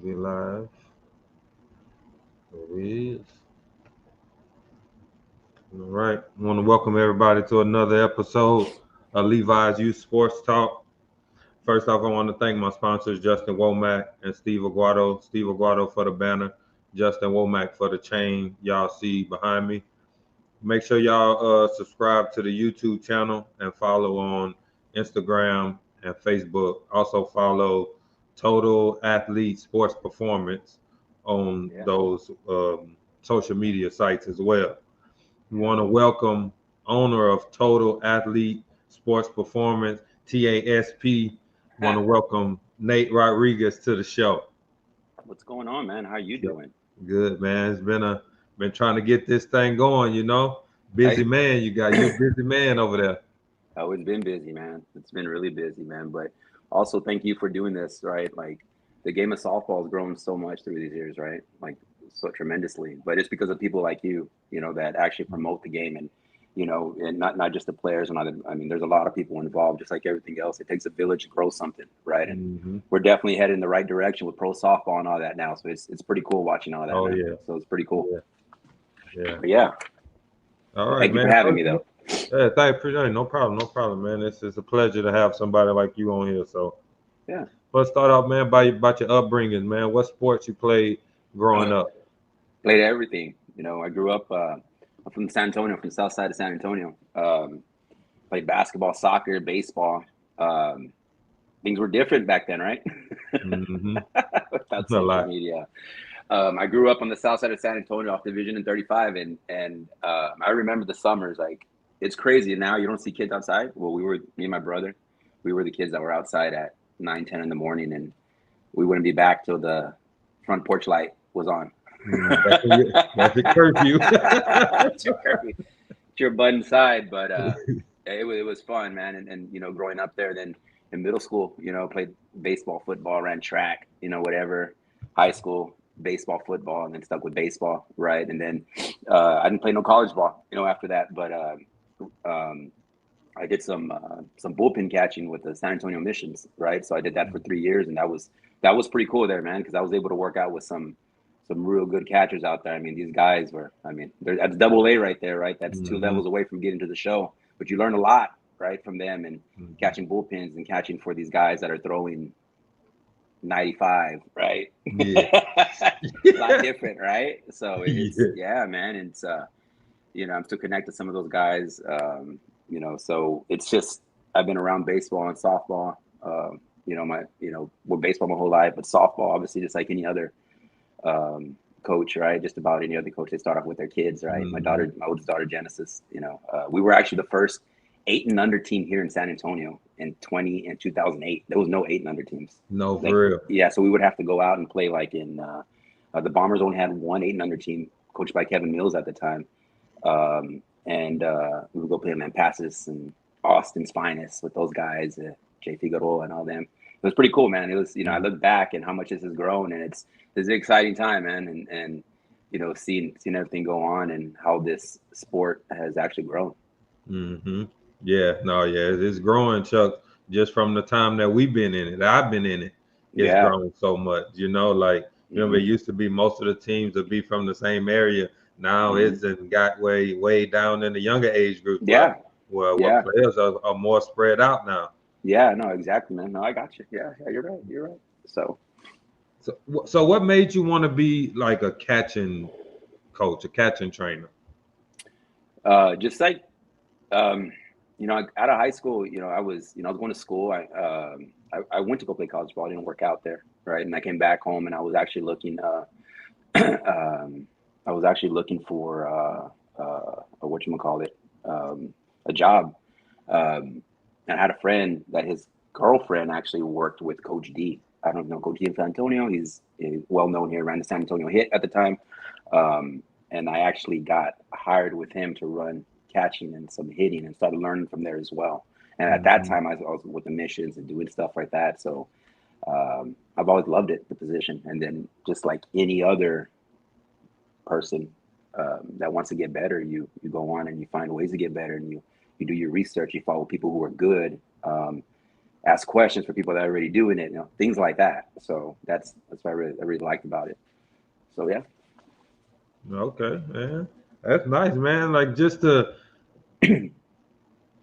We live. There he is. All right. I want to welcome everybody to another episode of Levi's Youth Sports Talk. First off, I want to thank my sponsors, Justin Womack and Steve Aguado. Steve Aguado for the banner, Justin Womack for the chain y'all see behind me. Make sure y'all subscribe to the YouTube channel and follow on Instagram and Facebook. Also follow Total Athlete Sports Performance on those social media sites as well. We want to welcome owner of Total Athlete Sports Performance, TASP. Want to welcome Nate Rodriguez to the show. What's going on, man? How are you doing? Good, man. It's been trying to get this thing going, you know. Busy man, you a busy man over there. Oh, it's been busy, man. It's been really busy, man. But also, thank you for doing this, right? Like the game of softball has grown so much through these years, right? Like so tremendously. But it's because of people like you know, that actually promote the game and, you know, and not just the players and other. I mean, there's a lot of people involved, just like everything else. It takes a village to grow something, right? And we're definitely headed in the right direction with pro softball and all that now. So it's pretty cool watching all that. Oh man. yeah. So it's pretty cool. Yeah. But yeah. All right, Thank you man. for having me, though. Yeah, appreciate it. No problem, man. It's a pleasure to have somebody like you on here. So Yeah. Let's start off, man, about your upbringing, man. What sports you played growing up? Played everything. You know, I grew up. I'm from San Antonio, from the south side of San Antonio. Played basketball, soccer, baseball. Things were different back then, right? Mm-hmm. Without social media. I grew up on the south side of San Antonio off Division and 35, and I remember the summers. Like it's crazy now. You don't see kids outside. Well, me and my brother. We were the kids that were outside at 9, 10 in the morning, and we wouldn't be back till the front porch light was on. That's a curfew. Your butt inside, but it was fun, man. And you know, growing up there, then in middle school, you know, played baseball, football, ran track, you know, whatever. High school, baseball, football, and then stuck with baseball, right? And then I didn't play no college ball, you know, after that. But I did some bullpen catching with the San Antonio Missions, right? So I did that for 3 years, and that was pretty cool there, man, because I was able to work out with some real good catchers out there. I mean, these guys were, that's double A right there, right? That's 2 levels away from getting to the show, but you learn a lot, right, from them and catching bullpens and catching for these guys that are throwing 95, right? Yeah. A lot different, right? So it's, man. It's, you know, I'm still connected to some of those guys, you know, so it's just, I've been around baseball and softball, you know, with baseball my whole life, but softball, obviously, just like any other coach, right? Just about any other coach, they start off with their kids, right? My oldest daughter, Genesis, you know, we were actually the first 8 and under team here in San Antonio in 2008. There was no 8 and under teams. No, for real. Yeah, so we would have to go out and play like in the Bombers only had one 8 and under team coached by Kevin Mills at the time. And we would go play them in Passes and Austin's Finest with those guys, Jay Figueroa and all them. It was pretty cool, man. It was, you know, I look back and how much this has grown, and it's an exciting time, man. And you know, seeing everything go on and how this sport has actually grown. It's growing, Chuck. Just from the time that we've been in it, I've been in it. It's grown so much, you know. Like remember, it used to be most of the teams would be from the same area. Now it's got way down in the younger age group. Where players are more spread out now. Yeah, no, exactly, man. No, I got you. Yeah, you're right. So what made you want to be like a catching coach, a catching trainer? Just like, you know, out of high school, you know, I was going to school. I went to go play college ball. I didn't work out there, right? And I came back home, and I was actually looking. I was actually looking for a job. And I had a friend that his girlfriend actually worked with Coach D. I don't know Coach D in San Antonio. He's well known here, ran the San Antonio Hit at the time. And I actually got hired with him to run catching and some hitting and started learning from there as well. And at that time, I was with the Missions and doing stuff like that. So I've always loved it, the position. And then just like any other person that wants to get better, you go on and you find ways to get better, and you do your research, you follow people who are good. ask questions for people that are already doing it, things like that. So that's what I really liked about it. So yeah. Okay, man. That's nice, man. Like just to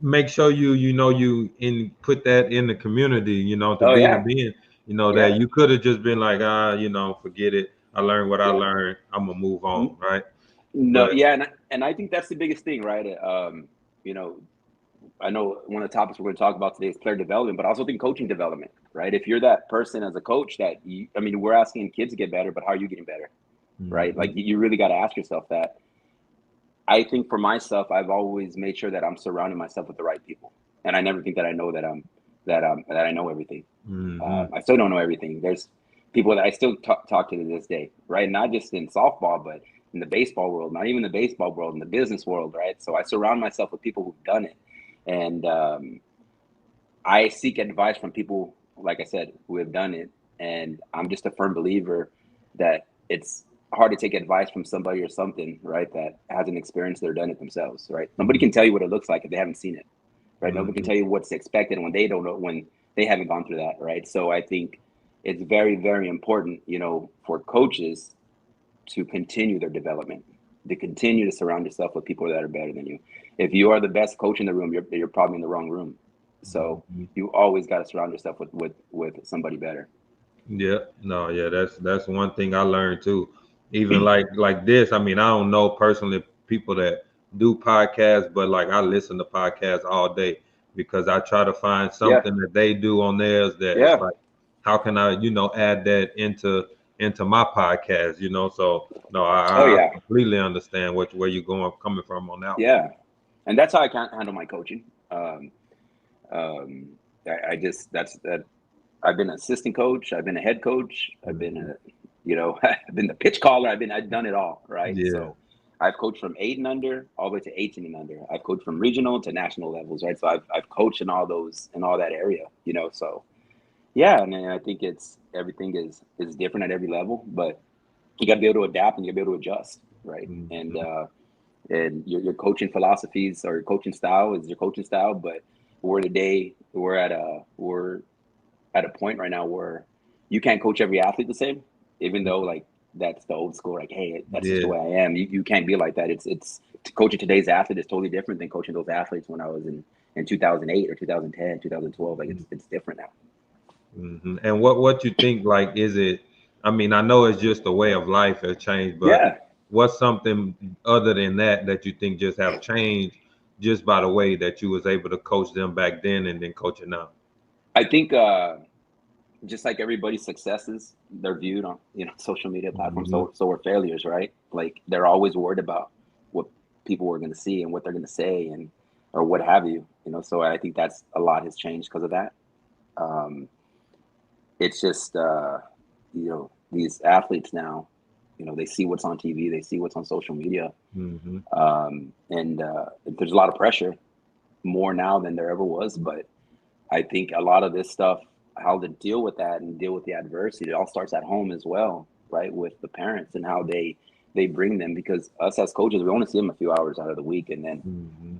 make sure you put that in the community, to Oh be yeah. being, Yeah. that you could have just been like, forget it. I learned what I Yeah. learned. I'm gonna move on, right? No, But yeah, and I think that's the biggest thing, right? You know, I know one of the topics we're going to talk about today is player development, but I also think coaching development, right? If you're that person as a coach we're asking kids to get better, but how are you getting better, right? Like mhm, you really got to ask yourself that. I think for myself, I've always made sure that I'm surrounding myself with the right people, and I never think that I know that I know everything. mhm, I still don't know everything. There's people that I still talk to this day, right? Not just in softball, but in the baseball world, not even the baseball world, in the business world, right? So I surround myself with people who've done it, and I seek advice from people, like I said, who have done it. And I'm just a firm believer that it's hard to take advice from somebody or something, right, that hasn't experienced it or done it themselves, right? Nobody mhm, can tell you what it looks like if they haven't seen it, right? Nobody can mhm, tell you what's expected when they don't know, when they haven't gone through that, right? So I think it's very, very important, for coaches to continue their development, to continue to surround yourself with people that are better than you. If you are the best coach in the room, you're probably in the wrong room. So mhm. you always got to surround yourself with somebody better. Yeah, no, yeah, that's one thing I learned too. Even like this, I mean, I don't know personally people that do podcasts, but like I listen to podcasts all day because I try to find Yeah, something that they do on theirs that it's yeah, like, how can I, add that into my podcast, So no, oh I yeah, completely understand where you're coming from on that one. yeah, and that's how I can't handle my coaching. Um, I just that's that. I've been an assistant coach. I've been a head coach. I've been Mhm. I've been the pitch caller. I've done it all, right? Yeah. So I've coached from 8 and under all the way to 18 and under. I've coached from regional to national levels, right? So I've coached in all that area, So yeah, and I think it's everything is different at every level, but you got to be able to adapt and you got to be able to adjust, right? Mhm. And your coaching philosophies or your coaching style is your coaching style, but we're at a point right now where you can't coach every athlete the same, even though like that's the old school, like, hey, that's just the Yeah. way I am. You can't be like that. It's coaching today's athlete is totally different than coaching those athletes when I was in 2008 or 2010, 2012. Like it's different now. And what you think, like, is it? I mean, I know it's just the way of life has changed, but Yeah, what's something other than that you think just have changed just by the way that you was able to coach them back then and then coach it now? I think just like everybody's successes, they're viewed on social media platforms. Hmm. So are failures, right? Like they're always worried about what people are going to see and what they're going to say and or what have you. So I think that's a lot has changed because of that. Um, it's just these athletes now, they see what's on TV, they see what's on social media, Hmm. and there's a lot of pressure more now than there ever was. But I think a lot of this stuff, how to deal with that and deal with the adversity, it all starts at home as well, right? With the parents and how they bring them, because us as coaches, we only see them a few hours out of the week, and then Hmm.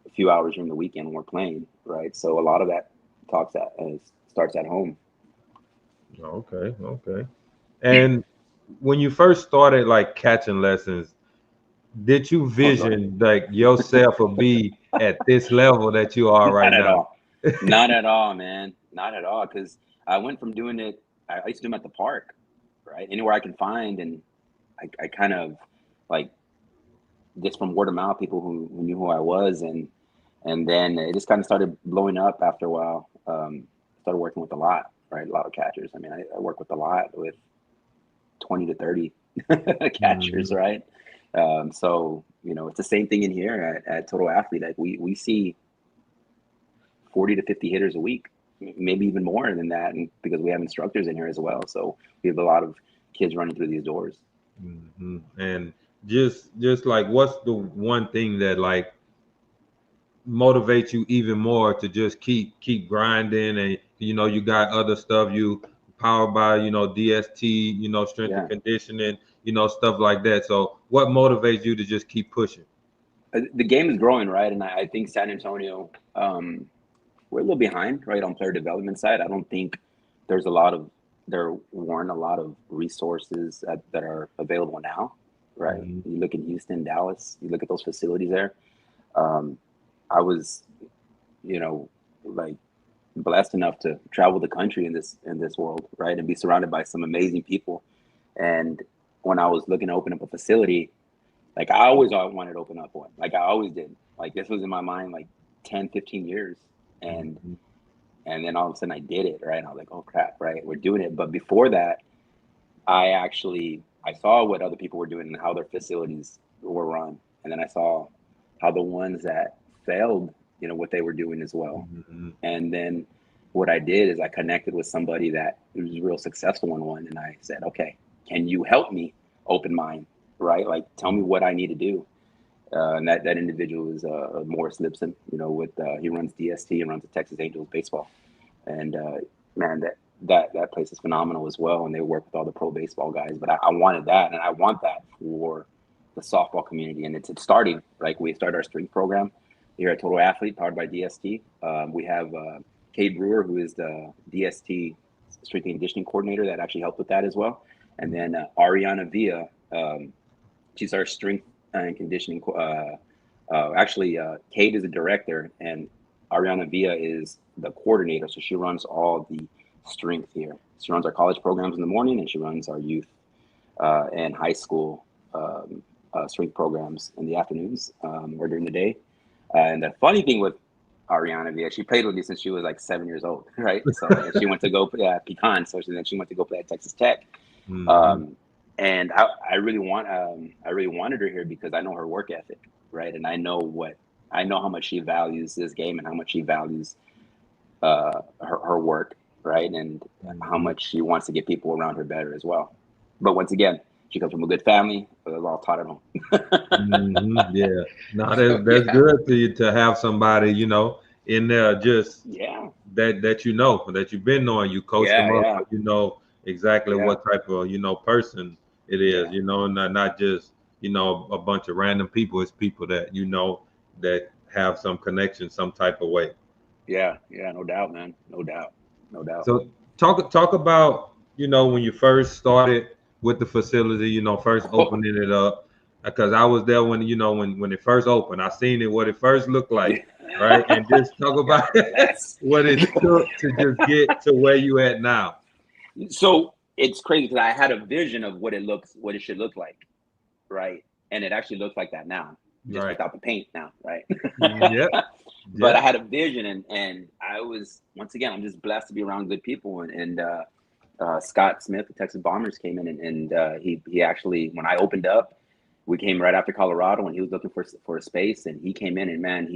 a few hours during the weekend when we're playing, right? So a lot of that starts at home. Okay, okay. And when you first started like catching lessons, did you Oh, go ahead. vision like yourself will be at this level that you are Not right at now? all. Not at all, man. Not at all. Because I went from doing it. I used to do them at the park, right? Anywhere I can find, and I kind of like just from word of mouth, people who knew who I was, and then it just kind of started blowing up after a while. Started working with a lot, right? A lot of catchers. I mean, I work with a lot with 20 to 30 catchers, Hmm. right? So it's the same thing in here at Total Athlete. Like we see 40 to 50 hitters a week, maybe even more than that, and because we have instructors in here as well, so we have a lot of kids running through these doors. And just like what's the one thing that like motivates you even more to just keep grinding, and you got other stuff you powered by DST, strength and Yeah. conditioning, stuff like that. So what motivates you to just keep pushing? The game is growing, right? And I think San Antonio, we're a little behind, right, on player development side. I don't think there weren't a lot of resources that are available now, right? Mm-hmm. You look at Houston, Dallas, you look at those facilities there. Um, I was, you know, like blessed enough to travel the country in this world, right, and be surrounded by some amazing people. And when I was looking to open up a facility, like I always wanted to open up one, like I always did. Like this was in my mind like 10, 15 years, and Mm-hmm. and then all of a sudden I did it, right? And I was like, oh crap, right, we're doing it. But before that, I saw what other people were doing and how their facilities were run, and then I saw how the ones that failed, what they were doing as well. Mm-hmm. And then what I did is I connected with somebody that was real successful in one, and I said, okay, can you help me open mine, right? Like, tell me what I need to do. And that individual is Morris Lipson. With he runs DST and runs the Texas Angels baseball, and man, that place is phenomenal as well. And they work with all the pro baseball guys. But I wanted that, and I want that for the softball community. And it's starting. Like we started our strength program here at Total Athlete, powered by DST. We have Cade Brewer, who is the DST strength and conditioning coordinator, that actually helped with that as well. And then Ariana Villa, she's our strength and conditioning. Cade is the director, and Ariana Villa is the coordinator. So she runs all the strength here. She runs our college programs in the morning, and she runs our youth and high school strength programs in the afternoons or during the day. And the funny thing with Ariana Villa, she played with me since she was like 7 years old, right? So and she went to go pecan. So then she went to go play at Texas Tech. Mm-hmm. And I really wanted her here because I know her work ethic, right? And I know how much she values this game and how much she values her work, right? And how much she wants to get people around her better as well. But once again, she comes from a good family. But it's all taught at home. Mm-hmm. Yeah, no, that's good to you to have somebody in there just that that you've been knowing. You coach them up, so you know exactly what type of person it is. And not just a bunch of random people. It's people that that have some connection, some type of way. Yeah, no doubt, man, no doubt. So talk about when you first started with the facility, first opening it up, because I was there when when it first opened. I seen it, what it first looked like, right? And just talk about what it took to just get to where you at now. So it's crazy because I had a vision of what it should look like, right? And it actually looks like that now, just without the paint now, right? Yeah. But I had a vision, and I was, once again, I'm just blessed to be around good people. And Scott Smith, the Texas Bombers, came in, and he actually, when I opened up, we came right after Colorado, and he was looking for a space, and he came in, and man,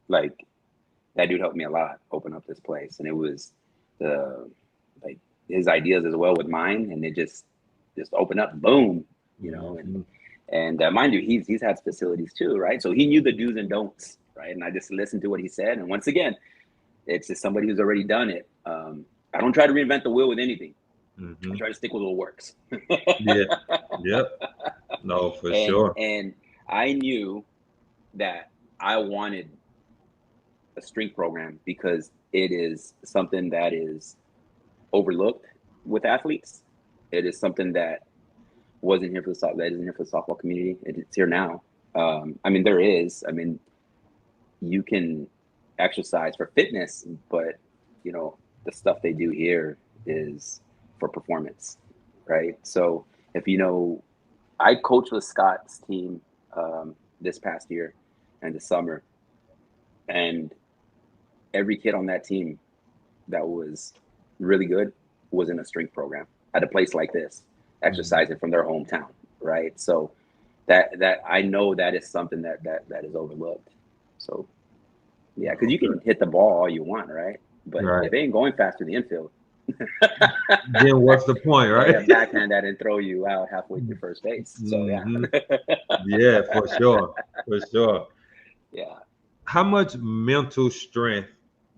that dude helped me a lot open up this place. And it was his ideas as well with mine, and it just opened up, boom, and mind you, he's had facilities too, right? So he knew the do's and don'ts, right? And I just listened to what he said. And once again, it's just somebody who's already done it. I don't try to reinvent the wheel with anything. I try to stick with what works. Yeah. Yep. No, for sure. And I knew that I wanted a strength program because it is something that is overlooked with athletes. It is something that isn't here for the softball community. It's here now. There is. You can exercise for fitness, but the stuff they do here is for performance, right? So if I coached with Scott's team this past year and this summer, and every kid on that team that was really good was in a strength program at a place like this, exercising from their hometown, right? So that I know that is something that is overlooked. So yeah, because you can hit the ball all you want, right? But if it ain't going fast to the infield, then what's the point, right? Backhand that and throw you out halfway through first base. So yeah, for sure. Yeah. How much mental strength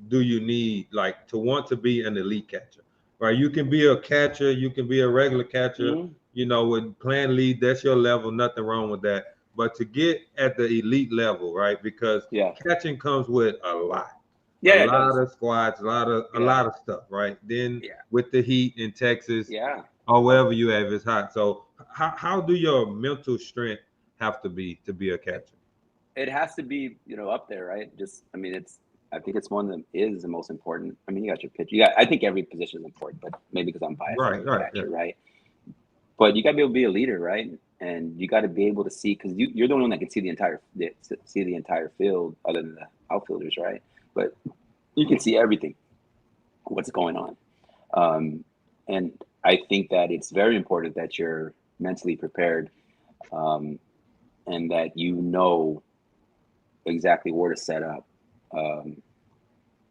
do you need, like, to want to be an elite catcher? Right, you can be a catcher, you can be a regular catcher. With playing lead, that's your level. Nothing wrong with that. But to get at the elite level, right? Because catching comes with a lot. a Yeah, it lot does. of squats, a lot of stuff, right? Then Yeah. with the heat in Texas Yeah. or wherever you have, it's hot. So how do your mental strength have to be a catcher? It has to be, up there, right? I think it's one that is the most important. I mean, you got your pitch. I think every position is important, but maybe because I'm biased, Right, I'm a right, yeah. catcher, right? But you got to be able to be a leader, right? And you got to be able to see, because you're the only one that can see the entire field, other than the outfielders, right? But you can see everything, what's going on. And I think that it's very important that you're mentally prepared, um, and that you know exactly where to set up. Um,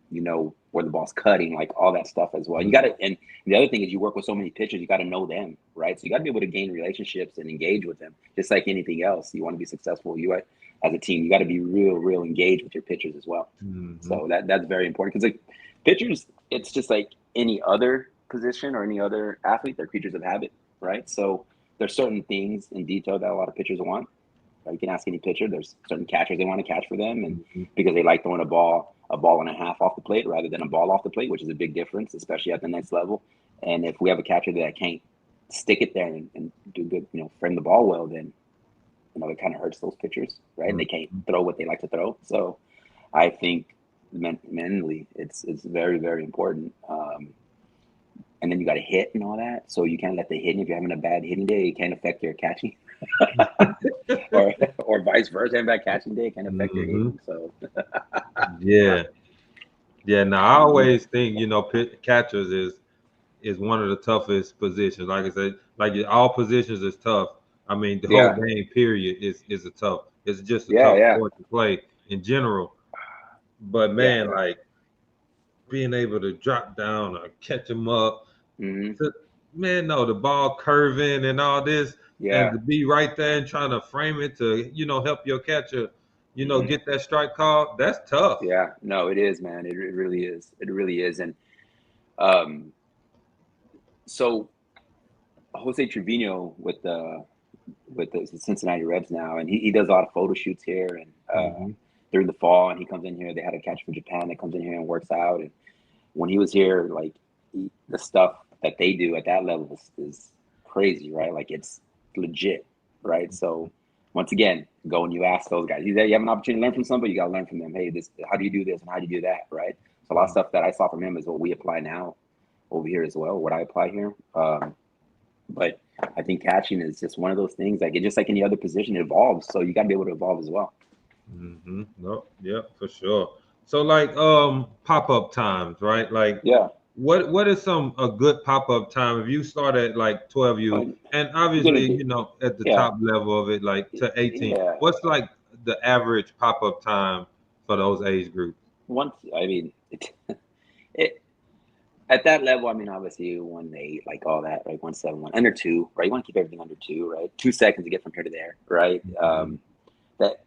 you know where the ball's cutting, like all that stuff as well. You got to, and the other thing is you work with so many pitchers, you got to know them, right? So you got to be able to gain relationships and engage with them, just like anything else. You want to be successful, as a team, you got to be real engaged with your pitchers as well. Mm-hmm. So that's very important, because like pitchers, it's just like any other position or any other athlete. They're creatures of habit, right? So there's certain things in detail that a lot of pitchers want. You can ask any pitcher. There's certain catchers they want to catch for them, and because they like throwing a ball and a half off the plate rather than a ball off the plate, which is a big difference, especially at the next level. And if we have a catcher that can't stick it there and do good, frame the ball well, then it kind of hurts those pitchers, right? And they can't throw what they like to throw. So I think mentally, it's very, very important. And then you got to hit and all that. So you can't let the hitting, if you're having a bad hitting day, it can't affect your catching. or vice versa. Having a bad catching day can affect your hitting. So yeah. Now I always think catchers is one of the toughest positions. Like I said, like all positions is tough. I mean, the whole game period is a tough. It's just a tough sport to play in general. But man, like being able to drop down or catch them up, man, no, the ball curving and all this, and to be right there and trying to frame it to help your catcher, get that strike call. That's tough. Yeah, no, it is, man. It really is. It really is. And so Jose Trevino with the Cincinnati Reds now, and he does a lot of photo shoots here, and during the fall, and he comes in here. They had a catcher from Japan that comes in here and works out. And when he was here, like the stuff that they do at that level is crazy, right? Like it's legit, right? So once again, go and you ask those guys. You have an opportunity to learn from somebody, you got to learn from them. Hey, how do you do this and how do you do that, right? So a lot of stuff that I saw from him is what we apply now over here as well. What I apply here. But I think catching is just one of those things. Like it's just like any other position, it evolves. So you got to be able to evolve as well. No, yeah, for sure. So like pop-up times, right? Like what is a good pop-up time if you start at like 12U and obviously at the top level of it, like to 18? What's like the average pop-up time for those age groups? It at that level, I mean, obviously 1.8, like all that, right? 1.7, under 2, right? You want to keep everything under 2, right? 2 seconds to get from here to there, right? That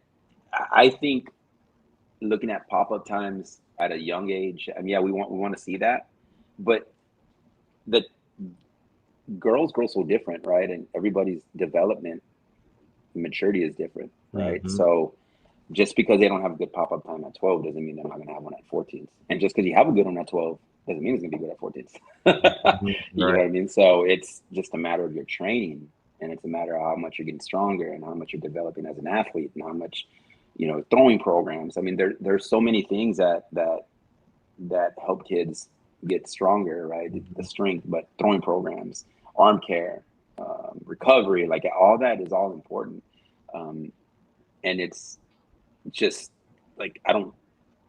I think looking at pop-up times at a young age, I mean, yeah, we want to see that, but the girls grow so different, right? And everybody's development and maturity is different, right? So just because they don't have a good pop-up time at 12 doesn't mean they're not going to have one at 14. And just because you have a good one at 12 doesn't mean it's going to be good at 14. You know what I mean? So it's just a matter of your training, and it's a matter of how much you're getting stronger and how much you're developing as an athlete and how much, throwing programs. I mean, there's so many things that help kids get stronger, right? The strength, but throwing programs, arm care, recovery, like all that is all important. And it's just like,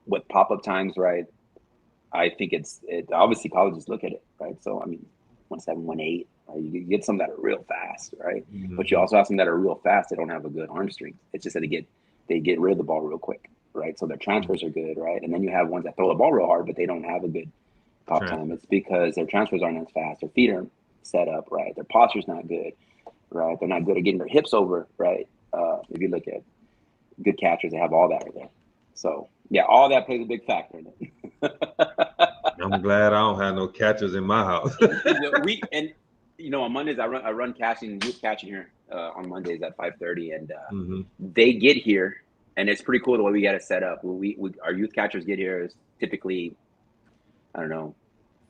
with pop-up times, right? I think it's obviously colleges look at it, right? So I mean, 1.7, 1.8, right? You get some that are real fast, right? But you also have some that are real fast. They don't have a good arm strength. It's just that they get rid of the ball real quick, right? So their transfers are good, right? And then you have ones that throw the ball real hard, but they don't have a good pop time. It's because their transfers aren't as fast. Their feet aren't set up right. Their posture's not good, right? They're not good at getting their hips over, right? If you look at good catchers, they have all that right there. So yeah, all that plays a big factor. I'm glad I don't have no catchers in my house. On Mondays I run youth catching here on Mondays at 5:30, and they get here, and it's pretty cool the way we got it set up. Our youth catchers get here typically, I don't know,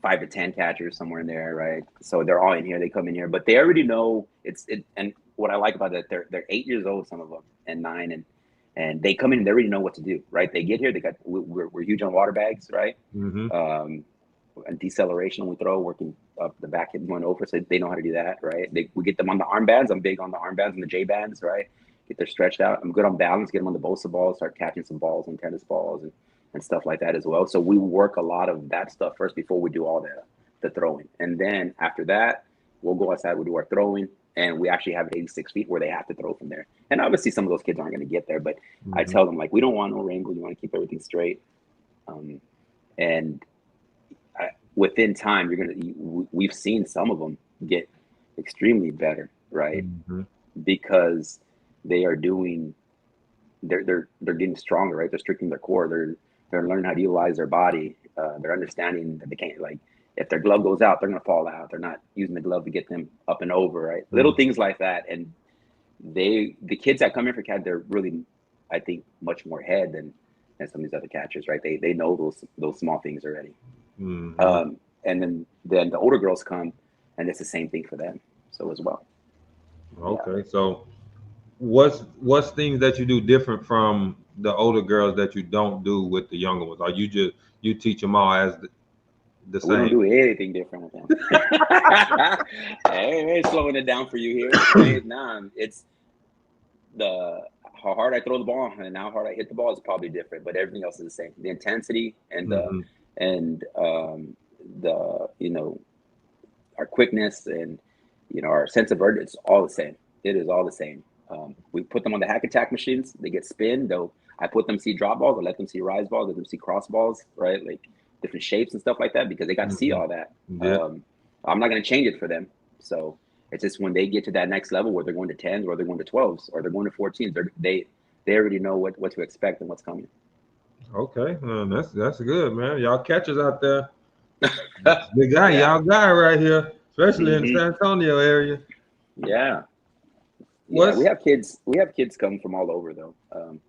5 to 10 catchers somewhere in there, right? So they're all in here. They come in here, but they already know it. And what I like about it, they're 8 years old, some of them, and 9, and they come in and they already know what to do, right? They get here. We're huge on water bags, right? Mm-hmm. And deceleration we throw, working up the back and going over, so they know how to do that, right? We get them on the armbands. I'm big on the armbands and the J bands, right? Get their stretched out. I'm good on balance. Get them on the Bosa balls. Start catching some balls and tennis balls and stuff like that as well. So we work a lot of that stuff first before we do all the throwing, and then after that, we'll go outside. We'll do our throwing, and we actually have it 86 feet where they have to throw from there. And obviously, some of those kids aren't going to get there, but I tell them, like, we don't want no wrinkle. You want to keep everything straight, and within time, we've seen some of them get extremely better, right? Because they are doing, they're getting stronger, right? They're strengthening their core. They're learning how to utilize their body. They're understanding that they can't, like, if their glove goes out, they're going to fall out. They're not using the glove to get them up and over, right? Little things like that. And the kids that come in for catch, they're really, I think, much more ahead than some of these other catchers, right? They know those small things already. And then the older girls come, and it's the same thing for them, so as well. Okay, so what's things that you do different from the older girls that you don't do with the younger ones? Or you teach them all as the same? We don't do anything different with them. I ain't slowing it down for you here. Nah, it's how hard I throw the ball and how hard I hit the ball is probably different, but everything else is the same. The intensity and the our quickness and our sense of urgency, it's all the same. It is all the same. We put them on the hack attack machines. They get spin. I put them see drop balls. I let them see rise balls. Let them see cross balls, right? Like different shapes and stuff like that, because they got to see all that. I'm not going to change it for them. So it's just when they get to that next level where they're going to 10s or they're going to 12s or they're going to 14s, they already know what to expect and what's coming. Okay, that's good, man. Y'all catchers out there. Big guy, y'all guy right here, especially in the San Antonio area. Yeah. We have kids. We have kids come from all over though.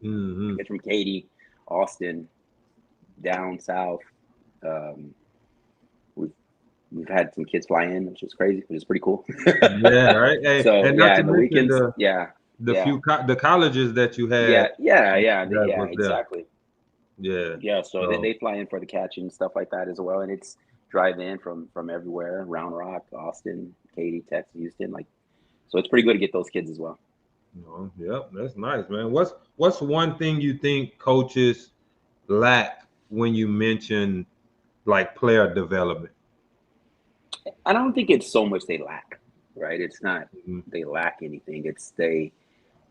Kids from Katy, Austin, down south. We've had some kids fly in, which is crazy, which is pretty cool. Yeah, right. Hey, so and yeah, the weekends. The colleges that you had. Yeah, exactly. Yeah. So they fly in for the catching and stuff like that as well, and it's drive in from everywhere: Round Rock, Austin, Katy, Texas, Houston. So it's pretty good to get those kids as well. Yep, that's nice, man. What's one thing you think coaches lack when you mention like player development? I don't think it's so much they lack, right? It's not they lack anything. It's they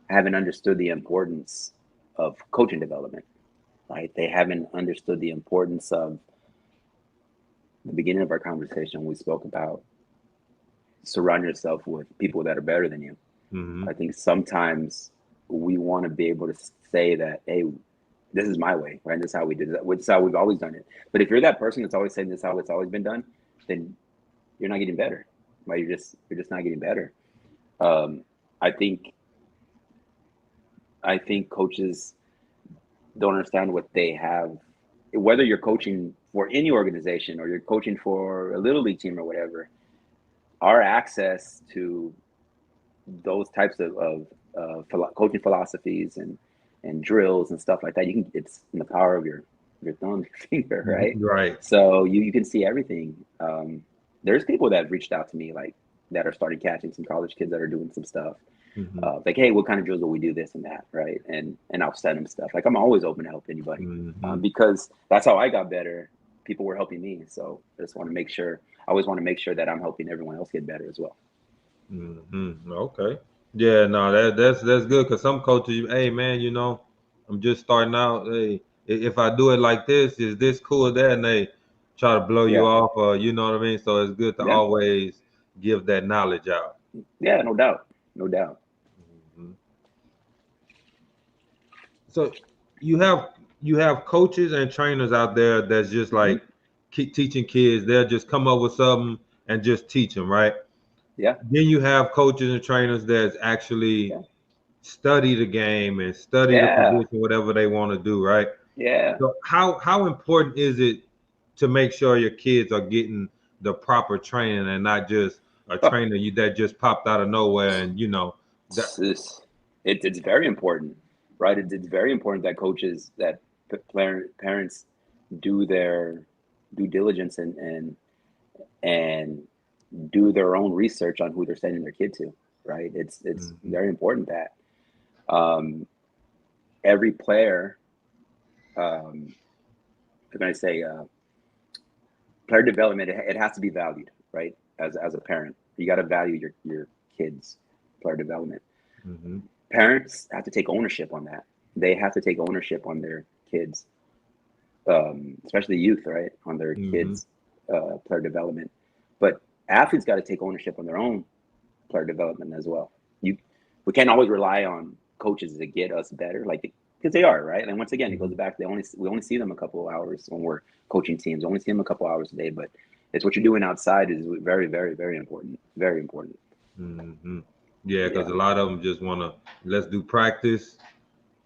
haven't understood the importance of coaching development, right? They haven't understood the importance of the beginning of our conversation. We spoke about surround yourself with people that are better than you. I think sometimes we want to be able to say that, hey, this is my way, right? This is how we did it. This is how we've always done it. But if you're that person that's always saying this is how it's always been done, then you're not getting better, right? You're just not getting better. I think coaches don't understand what they have. Whether you're coaching for any organization or you're coaching for a little league team or whatever, our access to those types of coaching philosophies and drills and stuff like that, it's in the power of your thumb, your finger, right? Right. So you can see everything. There's people that reached out to me that are starting catching, some college kids that are doing some stuff. Like, hey, what kind of drills will we do, this and that, right? And I'll send them stuff. Like, I'm always open to help anybody because that's how I got better. People were helping me, so I just want to make sure. I always want to make sure that I'm helping everyone else get better as well. Okay. Yeah, no, that's good, because some coaches, hey man, I'm just starting out. Hey, if I do it like this, is this cool? That, and they try to blow you off, or you know what I mean. So it's good to always give that knowledge out. Yeah, no doubt. So you have coaches and trainers out there that's just like keep teaching kids. They'll just come up with something and just teach them, right? Yeah. Then you have coaches and trainers that actually study the game and study the position, whatever they want to do, right? Yeah. So how important is it to make sure your kids are getting the proper training and not just a trainer that just popped out of nowhere and that. It's very important, right? It's very important that coaches, that parents do their due diligence and do their own research on who they're sending their kid to, right? It's very important that every player, how can I say, player development, it has to be valued, right? As a parent, you got to value your kids' player development. Mm-hmm. Parents have to take ownership on that. They have to take ownership on their kids, especially youth, right? On their kids' player development. But athletes got to take ownership on their own player development as well. We can't always rely on coaches to get us better, like, because they are, right? And once again, it goes back. We only see them a couple of hours when we're coaching teams. We only see them a couple of hours a day, but it's what you're doing outside is very, very, very important. Very important. Mm-hmm. Yeah, because a lot of them just want to, let's do practice,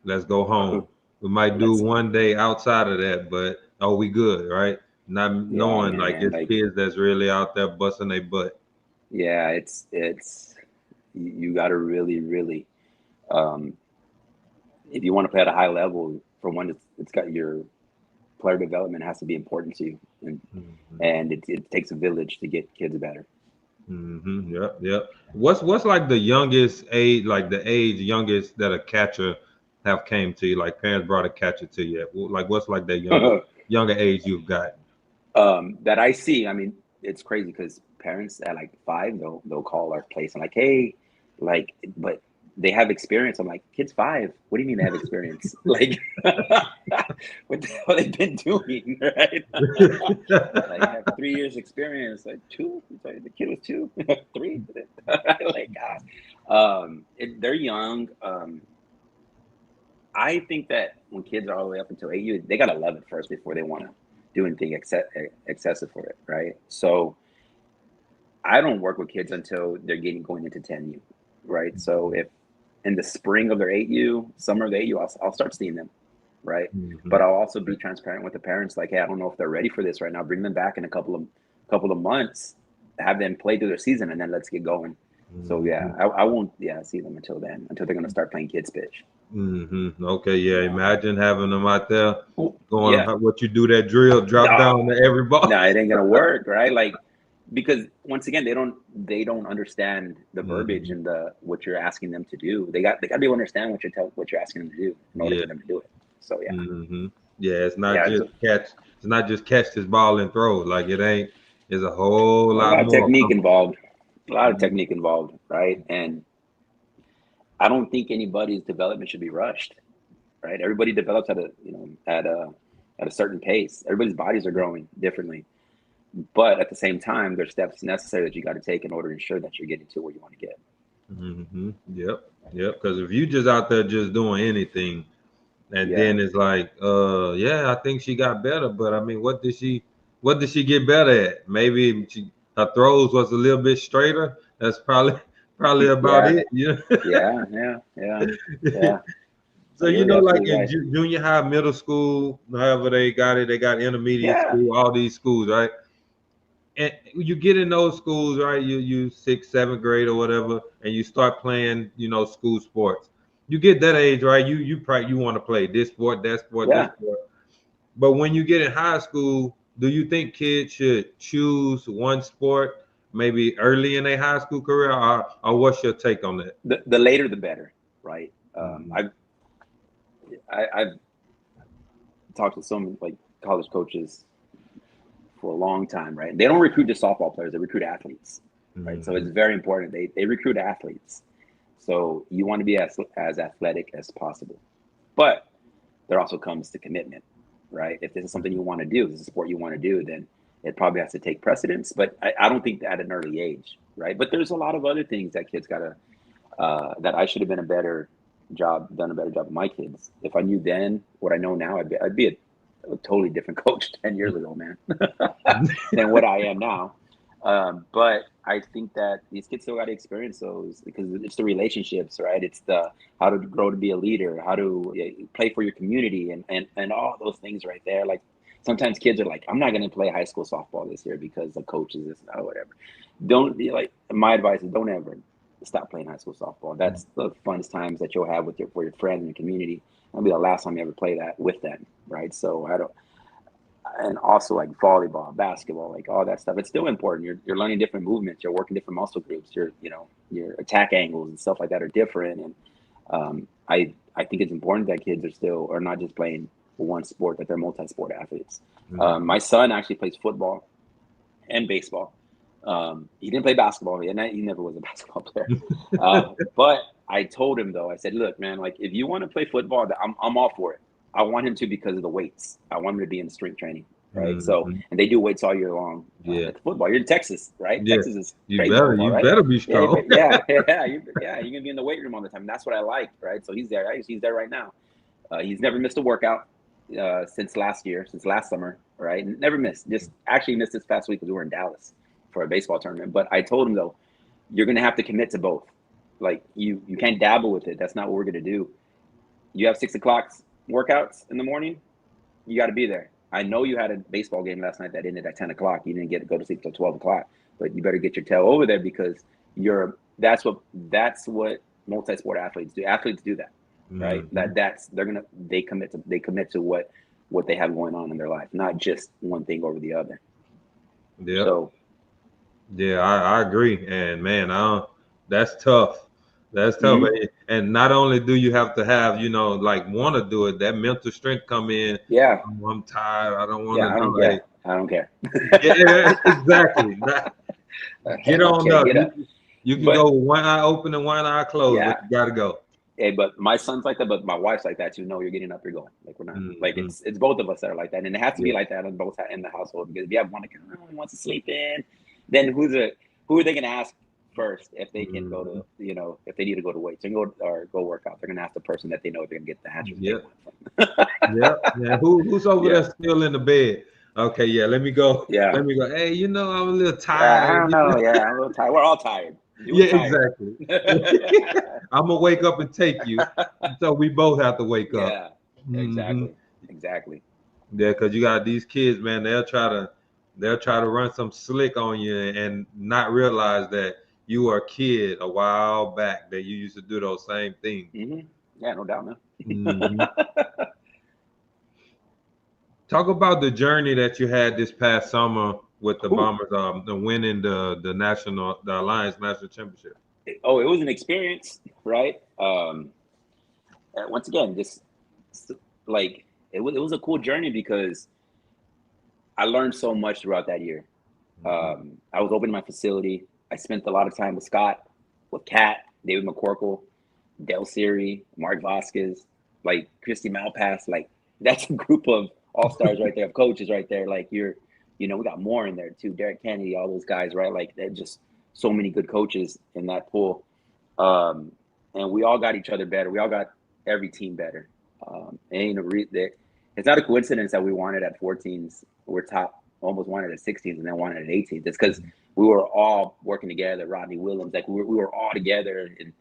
let's go home. We might do one day outside of that, but we good, right? Not knowing it's kids that's really out there busting their butt. Yeah, it's you got to really, really, if you want to play at a high level, for one, it's got your player development has to be important to you, and it takes a village to get kids better. Mm-hmm. Yep. What's like the youngest age, like the age youngest that a catcher have came to you? Like parents brought a catcher to you. Like what's like that younger age you've got? That I see. I mean, it's crazy because parents at like 5, they'll call our place and like, hey, like, but they have experience. I'm like, kids 5. What do you mean they have experience? Like, what the hell they've been doing, right? Like, have 3 years experience. Like 2? The kid was 2, 3. Like, God, they're young. I think that when kids are all the way up until 8U, they gotta love it first before they want to do anything excessive for it, right? So I don't work with kids until they're going into 10U, right? So if in the spring of their 8U, summer of 8U, I'll start seeing them, right? But I'll also be transparent with the parents, like, hey, I don't know if they're ready for this right now. Bring them back in a couple of months, have them play through their season, and then let's get going. So yeah, I won't see them until then, until they're gonna start playing kids pitch. Okay, yeah. Imagine having them out there going what you do, that drill, drop down to every ball. No, it ain't gonna work, right? Like, because once again, they don't understand the verbiage and what you're asking them to do. They got to be able to understand what you're asking them to do in order for them to do it. So yeah. Yeah, it's not just catch. It's not just catch this ball and throw. Like it ain't. There's a whole lot more technique involved. A lot of technique involved, right? And I don't think anybody's development should be rushed, right? Everybody develops at a certain pace. Everybody's bodies are growing differently, but at the same time, there's steps necessary that you got to take in order to ensure that you're getting to where you want to get. Yep. Because if you just out there just doing anything, and then it's like, I think she got better, but I mean, what did she get better at? Maybe her throws was a little bit straighter. That's probably about it. Yeah. So like in junior high, middle school, however they got intermediate school, all these schools, right? And you get in those schools, right? You 6th, 7th grade or whatever, and you start playing, school sports. You get that age, right? You probably want to play this sport, that sport, this sport. But when you get in high school, do you think kids should choose one sport maybe early in their high school career, or what's your take on that? The later the better, right? I've talked to some like college coaches for a long time, right? They don't recruit just softball players; they recruit athletes, right? So it's very important. They recruit athletes, so you want to be as athletic as possible. But there also comes the commitment, right? If this is something you want to do, this is a sport you want to do, then it probably has to take precedence. But I don't think that at an early age, right? But there's a lot of other things that kids gotta that I should have done a better job with my kids. If I knew then what I know now, I'd be a totally different coach 10 years ago, man, than what I am now. But I think that these kids still got to experience those because it's the relationships, right? It's the how to grow to be a leader, how to play for your community, and all those things right there. Like sometimes kids are like, I'm not going to play high school softball this year because the coach is this or whatever. Don't be like, my advice is don't ever stop playing high school softball. That's the funnest times that you'll have with your friends and your community. That'll be the last time you ever play that with them, right? So I don't. And also like volleyball, basketball, like all that stuff. It's still important. You're learning different movements. You're working different muscle groups. Your attack angles and stuff like that are different. And I think it's important that kids are not just playing one sport, that they're multi-sport athletes. Mhm. My son actually plays football and baseball. He didn't play basketball, and he never was a basketball player. But I told him though, I said, look, man, like if you want to play football, I'm all for it. I want him to because of the weights. I want him to be in strength training, right? So, Mhm. and they do weights all year long. Yeah. At football, you're in Texas, right? Yeah. Texas is You crazy better football, you right? better be strong. Yeah. You're gonna be in the weight room all the time. And that's what I like, right? So he's there. Right? He's there right now. He's never missed a workout since last summer, right? Never missed. Just actually missed this past week because we were in Dallas for a baseball tournament. But I told him though, you're gonna have to commit to both. Like you can't dabble with it. That's not what we're gonna do. You have 6 o'clock workouts in the morning. You got to be there. I know you had a baseball game last night that ended at 10 o'clock. You didn't get to go to sleep till 12 o'clock, but you better get your tail over there because that's what multi-sport athletes do. Athletes do that, right? Mhm. They commit to what they have going on in their life, not just one thing over the other. Yep. So, Yeah, I agree. And man, that's tough. That's tough. mm-hmm. And not only do you have to have, like want to do it, that mental strength come in. Yeah, I'm tired. I don't want yeah, to do it. I don't care. Yeah, exactly. I Get don't on care. up. Get up. You can But go with one eye open and one eye closed, but yeah, you got to go. hey, but my son's like that, but my wife's like that too. No, you're getting up, you're going. Like we're not like Hmm. it's both of us that are like that, and it has to be Yeah. like that on both in the household because if you have one that wants to sleep in, then who are they gonna ask first if they can go Hmm. to if they need to go to weights and go work out? They're gonna ask the person that they know they're gonna get the answers they Yep. want from. Yep. Yeah. Who's over Yeah, there still in the bed? Okay. Yeah. Let me go. yeah, Let me go. Hey, I'm a little yeah. I tired. don't know. Yeah, I'm a little tired. We're all tired. You were Yeah. tired. Exactly. I'm gonna wake up and take you. So we both have to wake up. Yeah, Hmm. exactly. Yeah, because you got these kids, man. They'll try to run some slick on you and not realize that you were a kid a while back that you used to do those same things. Yeah, no doubt, man. Hmm. Talk about the journey that you had this past summer with the Ooh. Bombers, the winning the Alliance National Championship. Oh, it was an experience, right? Once again, just like it was a cool journey because I learned so much throughout that year. Hmm. I was opening my facility. I spent a lot of time with Scott, with Kat, David McCorkle, Del Siri, Mark Vasquez, like Christy Malpass. Like that's a group of all stars right there, of coaches right there. Like we got more in there too. Derek Kennedy, all those guys, right? Like they're just so many good coaches in that pool. Um, and we all got each other better. We all got every team better. Ain't a it's not a coincidence that we wanted at 14s. We're top, almost wanted at 16s, and then wanted at 18s. It's because we were all working together. Rodney Williams, like we were all together, and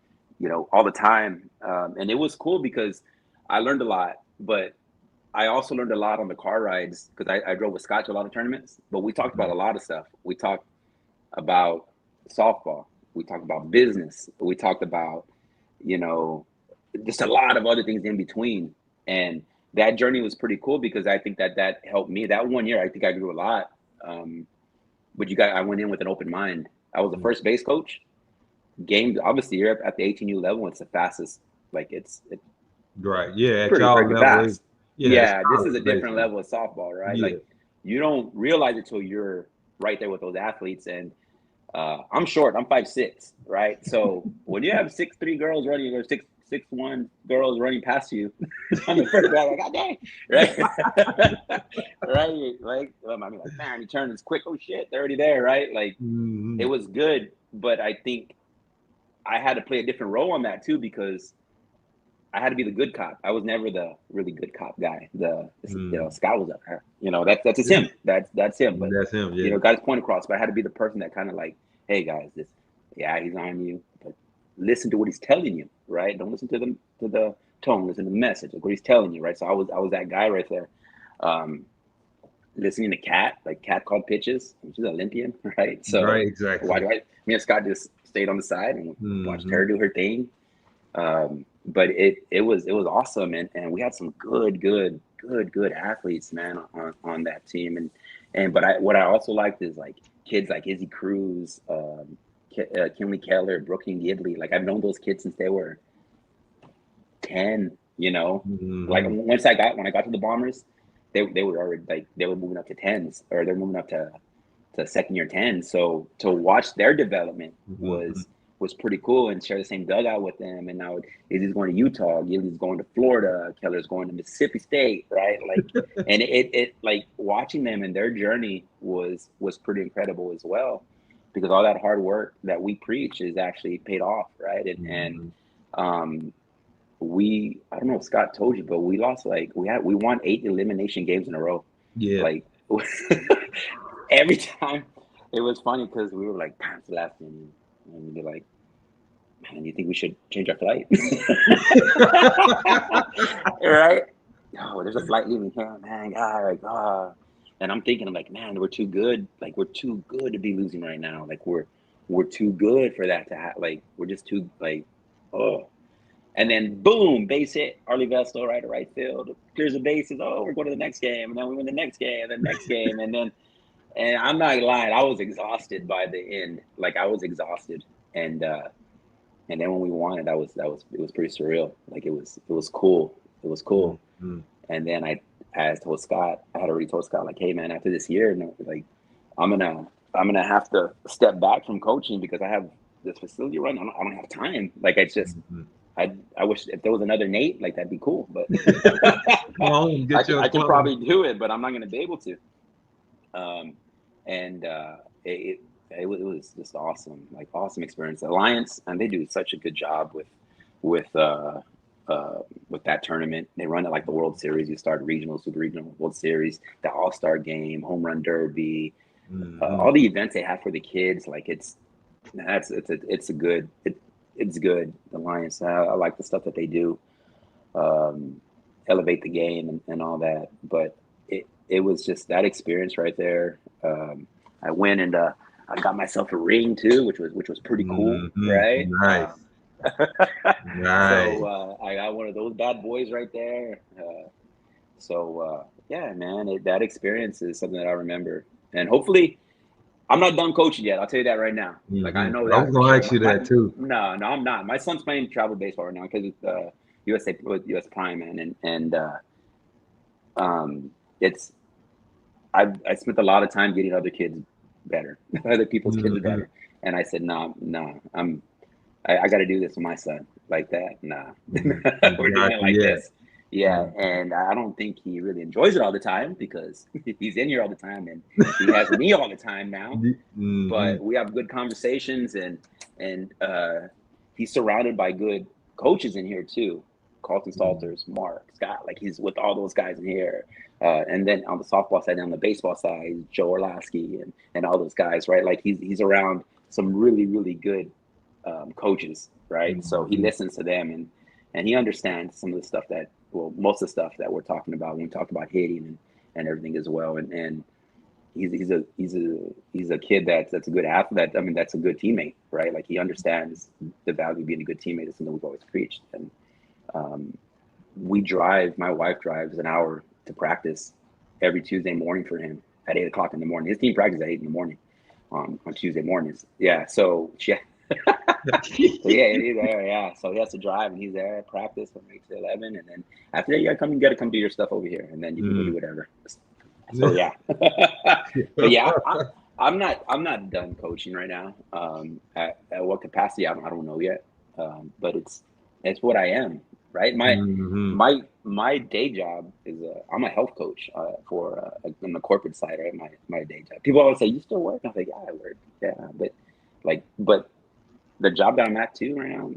all the time. And it was cool because I learned a lot, but I also learned a lot on the car rides because I drove with Scott to a lot of tournaments. But we talked about a lot of stuff. We talked about softball. We talked about business. We talked about, you know, just a lot of other things in between. And that journey was pretty cool because I think that helped me. That one year, I think I grew a lot. Um, but I went in with an open mind. I was the first base coach. Game, obviously, you're at the 18U level. It's the fastest. Like it's Right. Yeah. At pretty y'all freaking level, fast. it's Yeah, this is a college different basically. level of softball, right? Yeah. Like you don't realize it till you're right there with those athletes. And I'm short. I'm 5'6", right? So when you have 6'3" girls running or 6'1" girls running past you, I'm the first guy like, God dang, right? Right? Like, I mean, like, man, you turn this quick. Oh shit, they're already there, right? Like, it Hmm. was good, but I think I had to play a different role on that too because I had to be the good cop. I was never the really good cop guy. Scott was up there. That's just him. That's him. But That's him. Yeah. got his point across. But I had to be the person that kind of like, hey guys, he's on you, but listen to what he's telling you, right? Don't listen to the tone. Listen to the message, like what he's telling you, right? So I was that guy right there. Listening to Kat, like Kat called pitches. She's an Olympian, right? So right, exactly. Me and Scott just stayed on the side and watched her do her thing. But it was awesome, and we had some good athletes, man, on that team. But what I also liked is like kids like Izzy Cruz, Kinley Keller, Brooklyn Gidley. Like I've known those kids since they were 10. Like when I got to the Bombers, they were already like they were moving up to 10s, or they're moving up to second year 10. So to watch their development was pretty cool, and share the same dugout with them. And now Izzy's going to Utah, Gilly's going to Florida, Keller's going to Mississippi State, right? Like, and it like watching them and their journey was pretty incredible as well, because all that hard work that we preach is actually paid off, right? And I don't know if Scott told you, but we lost we won 8 elimination games in a row. Yeah. Like every time. It was funny because we were like, it's the last game. And we'd be like, man, you think we should change our flight? Right? Oh, there's a flight leaving here, man. God, and I'm thinking, I'm like, man, we're too good. Like, we're too good to be losing right now. Like, we're too good for that to happen. Like, we're just too, like, oh. And then, boom, base hit. Arlie Vestal, right field. Clears the bases. Oh, we're going to the next game. And then we win the next game, and the next game. And I'm not lying, I was exhausted by the end. Like, I was exhausted. And then when we won it, it was pretty surreal. Like, it was cool. It was cool. And then I had already told Scott, like, hey man, after this year, like, I'm gonna have to step back from coaching because I have this facility run. I don't have time. Like, it's just I wish if there was another Nate, like, that'd be cool. But I could probably do it, but I'm not gonna be able to. It was just awesome, like awesome experience. Alliance, and they do such a good job with that tournament. They run it like the World Series. You start regional, super regional, World Series, the All-Star Game, Home Run Derby, all the events they have for the kids. Like it's good. Alliance, I like the stuff that they do, elevate the game and all that. But it was just that experience right there. I went and I got myself a ring too, which was pretty cool, right? Nice. Nice. So I got one of those bad boys right there. Yeah, man, that experience is something that I remember, and hopefully, I'm not done coaching yet. I'll tell you that right now. Like, I know that. I was gonna ask you that too. No, I'm not. My son's playing travel baseball right now because it's USA with US Prime, man, and it's. I spent a lot of time getting other kids better, other people's kids better, and I said, no, I got to do this with my son like that. Nah, we're doing it like this. Yeah, and I don't think he really enjoys it all the time because he's in here all the time and he has me all the time now. But we have good conversations, and he's surrounded by good coaches in here too. Carlton Salters, Mark, Scott, like he's with all those guys in here. And then on the softball side, on the baseball side, Joe Orlowski and all those guys, right? Like he's around some really, really good coaches, right? So he listens to them and he understands some of the stuff most of the stuff that we're talking about when we talk about hitting and everything as well. And he's a kid that's a good athlete. That's a good teammate, right? Like he understands the value of being a good teammate. Is something we've always preached. And my wife drives an hour to practice every Tuesday morning for him at 8:00 in the morning. His team practices at 8 in the morning on Tuesday mornings. Yeah. So he's there. Yeah. So he has to drive and he's there at practice from 8 to 11. And then after that, you gotta come do your stuff over here. And then you can go do whatever. So yeah. But yeah, I'm not done coaching right now. At what capacity, I don't know yet. But it's what I am. Right. My day job is I'm a health coach for on the corporate side. Right. My day job. People always say, "You still work?" I'm like, "Yeah, I work." Yeah, but the job that I'm at too right now,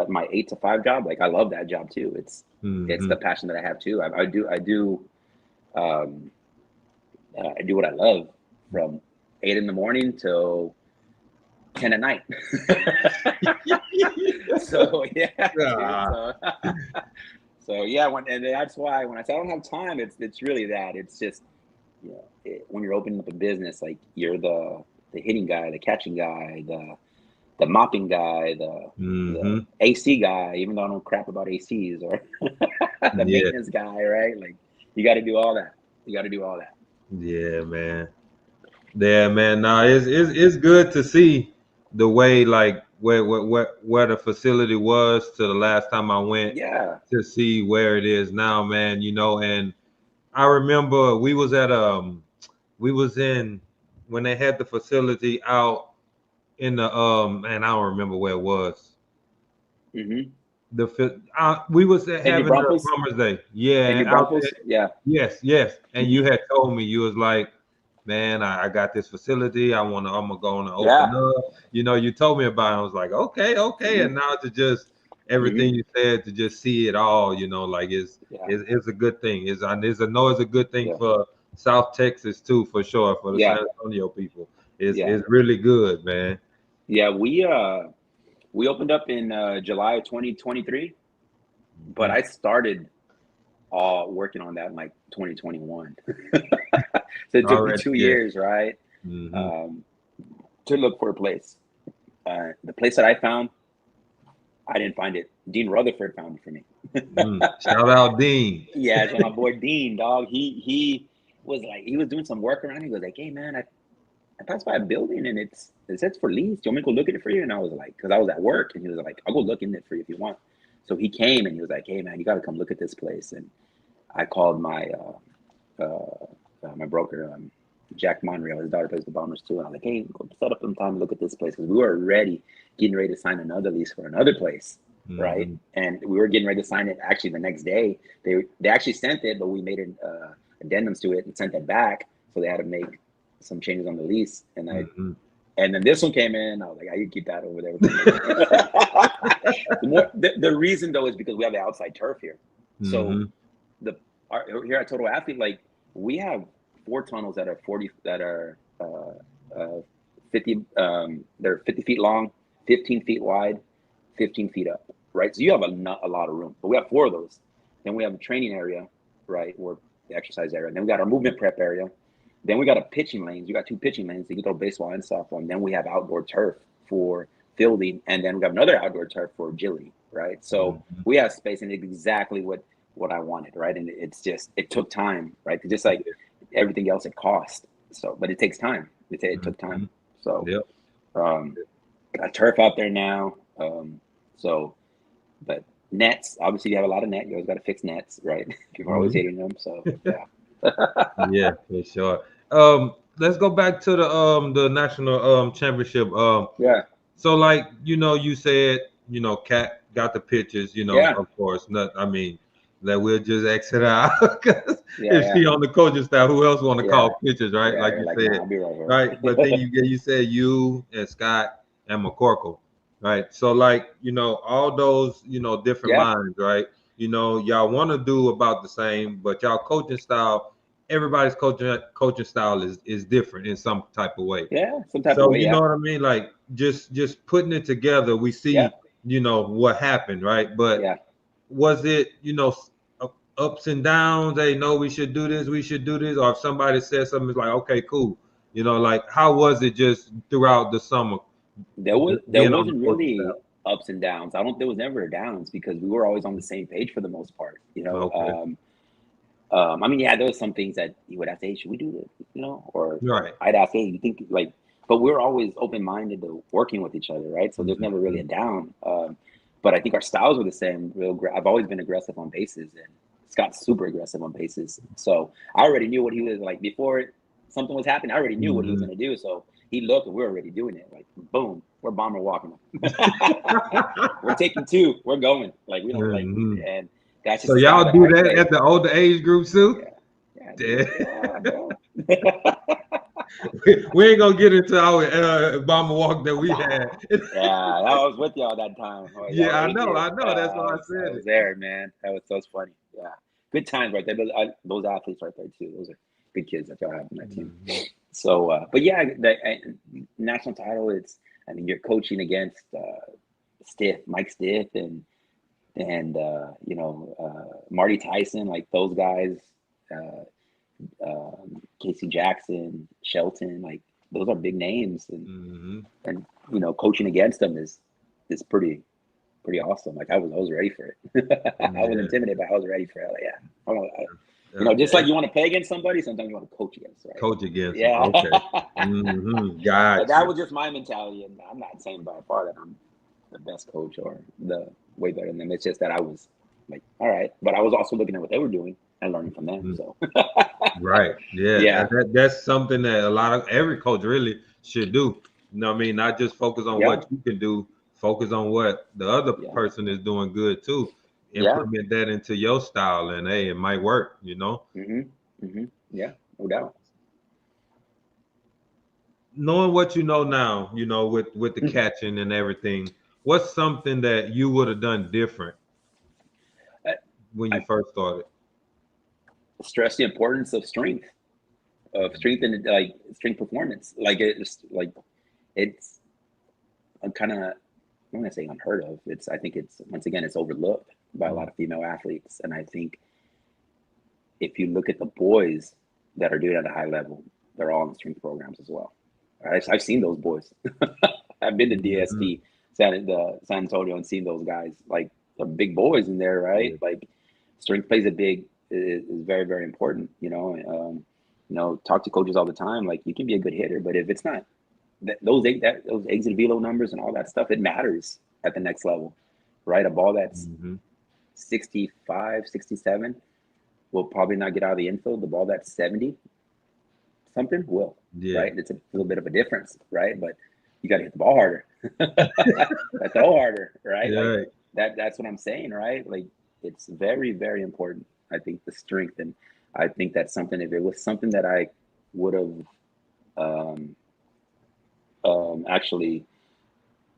my 8 to 5 job, like I love that job too. It's Mm-hmm. the passion that I have too. Um, I do what I love from 8 in the morning till 10 at night. So yeah, dude. Ah, So yeah, and that's why when I say I don't have time, it's really that. It's just, when you're opening up a business, like you're the hitting guy, the catching guy, the mopping guy, the mm-hmm. AC guy, even though I don't know crap about ACs, or the Yeah, maintenance guy, right? Like you got to do all that. You got to do all that. yeah, man. Yeah, man. Nah, it's good to see the way like where the facility was to the last time I went Yeah. to see where it is now, man. And I remember we was in when they had the facility out in the man, I don't remember where it was. Mm-hmm. We was And New having the Braunfels, Farmers Day. Yeah, and New out there. Braunfels, yeah. Yes, yes. And you Mm-hmm. had told me, you was like, man, I got this facility. I'm going to open Yeah. up. You told me about it. I was like, okay, okay. And Mm-hmm. now to just Mm-hmm. everything you said, to just see it all, like Yeah. it's a good thing. It's a good thing Yeah. for South Texas too, for sure, for the San Yeah. Antonio people. It's Yeah. it's really good, man. Yeah. We opened up in July of 2023, but Mhm. I started working on that in like 2021. So it took me Already, two yeah. years, right, Hmm. um, to look for a place. The place that I found, I didn't find it. Dean Rutherford found it for me. Shout out Dean. Yeah, so my boy Dean, dog, he was like, he was doing some work around. He was like, hey man, I passed by a building and it says for lease. Do you want me to go look at it for you? And I was like, because I was at work, and he was like, I'll go look in it for you if you want. So he came and he was like, hey man, you got to come look at this place. And I called my broker, Jack Monreal. His daughter plays the Bombers too. And I was like, hey, go set up some time to look at this place, because we were already getting ready to sign another lease for another place, right? Hmm. And we were getting ready to sign it actually the next day. They actually sent it, but we made addendums to it and sent it back. So they had to make some changes on the lease. Hmm. And then this one came in. I was like, I can keep that over there. The reason though is because we have the outside turf here. So Hmm. here at Total Athlete, like we have 4 tunnels that are 40 that are 50 they're 50 feet long, 15 feet wide, 15 feet up, right? So you have a lot of room. But we have 4 of those. Then we have a training area, right, or the exercise area. And then we got our movement prep area. Then we got a pitching lanes. We got 2 pitching lanes. So you can throw baseball and softball. And then we have outdoor turf for fielding, and then we have another outdoor turf for agility, right? So Hmm. we have space, and it's exactly what I wanted, right? And it's just, it took time, right? Just like everything else, it cost. So, but it takes time. It took time. Hmm. So, Yep. um, got turf out there now. So, but nets, obviously, you have a lot of net. You always got to fix nets, right? People are always Hmm. hating them. So, yeah. Yeah, for sure. Let's go back to the national championship. Yeah. So like you said Cat got the pictures. Yeah. Of course, not. I mean, that we'll just exit out because Yeah. if Yeah. she on the coaching staff, who else want to Yeah. call pictures, right? Yeah. Like You're you like, nah, said, I'll be right here. right? But then you said you and Scott and McCorkle, right? So like all those different Yeah. minds, right? Y'all want to do about the same, but y'all coaching style, everybody's coaching style is different in some type of way. Yeah. Some type of So way. you Yeah. know what I mean? Like just putting it together, we Yeah. see what happened, right? Yeah. But was it ups and downs? Hey, no, we should do this, we should do this, or if somebody says something, it's like okay, cool. Like how was it just throughout the summer There being on the wasn't coaching really staff? ups and downs. There was never downs, because we were always on the same page for the most part. Okay, I mean, yeah, there was some things that you would have to, hey, should we do this? Or right. I'd ask, hey, you think like, but we were always open minded to working with each other, right? So there's never really Mhm. a down. But I think our styles were the same. I've always been aggressive on bases, and Scott's super aggressive on bases. So I already knew what he was like before something was happening. I already knew what he was Mhm. going to do. So he looked, and we're already doing it. Like, boom, we're bomber walking. We're taking 2. We're going. Like, we don't like, Mhm. and that's So just a style y'all that do I that play. at the older age groups too? Yeah. Yeah, Yeah. dude. Yeah, bro. We ain't gonna get into our Obama walk that we had. Yeah, I was with y'all that time. Oh, y'all Yeah, were I eight know, years. I know. That's why I I said was it. there, man. That was funny. Yeah, good times right there. Those athletes right there too. Those are good kids that y'all have on that team. Mhm. So, but yeah, the national title. I mean, you're coaching against Mike Stiff, and Marty Tyson, like those guys. Uh, Casey Jackson, Shelton, like those are big names, Mhm. and coaching against them is pretty awesome. Like I was ready for it. I was Yeah. intimidated, but I was ready for it. Like, yeah, just Okay. like you want to play against somebody, sometimes you want to coach against, right? Coach against them. Yeah. Okay. And that Gotcha. was just my mentality, and I'm not saying by far that I'm the best coach or the way better than them. It's just that I was like, all right, but I was also looking at what they were doing and learning from them. Mhm. So Right. Yeah. yeah, That's something that every coach really should do. You know what I mean? Not just focus on yeah, what you can do, focus on what the other yeah, person is doing good too. yeah. Implement that into your style, and hey, it might work, you know? Yeah, no doubt. Knowing what you know now, with the catching and everything, what's something that you would have done different I, when you I first started? stress the importance of strength and like strength performance. Like it's I'm kind of, I'm gonna say unheard of. I think it's, once again, it's overlooked by a lot of female athletes, and I think if you look at the boys that are doing it at a high level, they're all in strength programs as well. I've seen those boys. I've been to Mm-hmm. DSP, San Antonio, and seen those guys. Like the big boys in there, right? Yeah. Like strength plays is very, very important. Talk to coaches all the time. Like you can be a good hitter, but if it's not those exit velo numbers and all that stuff, it matters at the next level, right? A ball that's Mm-hmm. 65, 67 will probably not get out of the infield. The ball that's 70 something will, Yeah. right? It's a little bit of a difference, right? But you got to hit the ball harder, throw harder, right? Like Yeah. that's what I'm saying, right? Like it's very, very important. I think the strength, and I think that's something. If it was something that I would have um, actually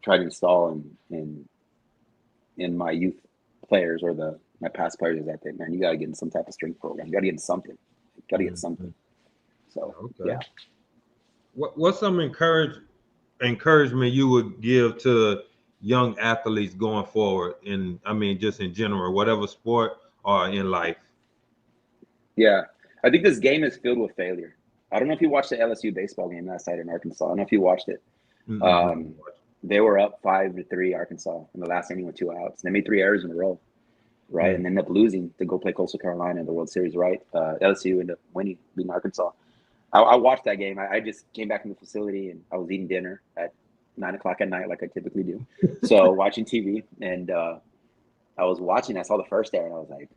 tried to install in my youth players or my past players, is that man, you got to get in some type of strength program. You got to get in something. You got to get Mm-hmm. something. So Okay. yeah. What's some encouragement you would give to young athletes going forward in, I mean, just in general, whatever sport or in life? Yeah, I think this game is filled with failure. I don't know if you watched the LSU baseball game last night in Arkansas. I don't know if you watched it. Mm-mm. Um, they were up 5-3 Arkansas in the last inning with 2 outs. They made 3 errors in a row, right? And ended up losing to go play Coastal Carolina in the World Series, right? LSU ended up beating Arkansas. I watched that game. I just came back from the facility and I was eating dinner at 9 o'clock at night, like I typically do. So watching TV, and I was watching. I saw the first error, and I was like,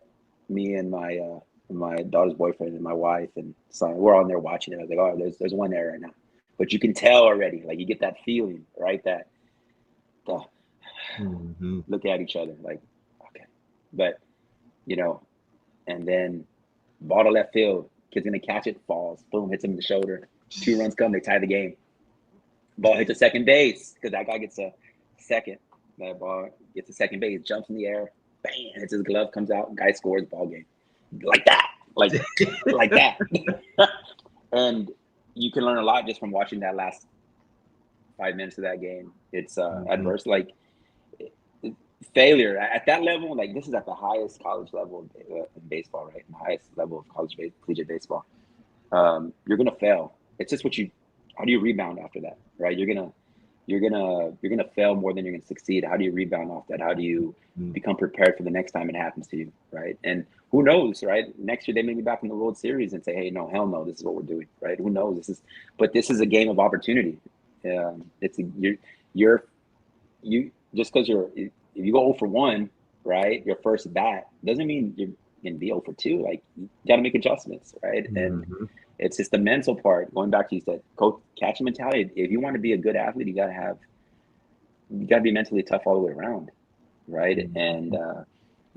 me and my daughter's boyfriend and my wife and son, we're on there watching it. I was like, oh, there's one error right now, but you can tell already. Like you get that feeling, right? That Mm-hmm. look at each other, like, okay, but you know, and then ball to left field, kid's gonna catch it, falls, boom, hits him in the shoulder. 2 runs come, they tie the game. Ball hits a second base because that guy gets a second. That ball gets a second base, jumps in the air, bam, hits his glove, comes out, guy scores, ball game, like that, like that. And you can learn a lot just from watching that last 5 minutes of that game. It's Mm-hmm. adverse, like failure at that level. Like this is at the highest college level in baseball, right? The highest level of collegiate baseball. You're gonna fail. It's just how do you rebound after that, right? You're gonna fail more than you're gonna succeed. How do you rebound off that? How do you become prepared for the next time it happens to you, right? And who knows, right? Next year they may be back in the World Series and say, hey, no, hell no, this is what we're doing, right? Who knows? This is a game of opportunity. You're you just because if you go 0-for-1, right, your first bat doesn't mean you're gonna be 0-for-2. Like you got to make adjustments, right? And Mm-hmm. it's just the mental part. Going back to you said, coach, catching mentality. If you want to be a good athlete, you gotta be mentally tough all the way around, right? And Mm-hmm.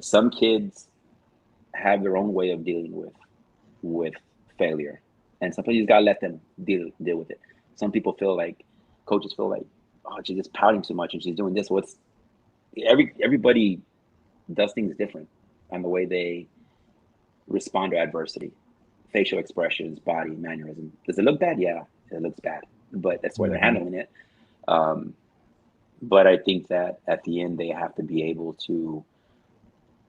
some kids have their own way of dealing with failure, And sometimes you just gotta let them deal with it. Some people feel like coaches feel like, oh, she's just pouting too much and she's doing this. What's everybody does things different on the way they respond to adversity, facial expressions, body mannerism. Does it look bad? Yeah, it looks bad, but that's why they're handling it. But I think that at the end they have to be able to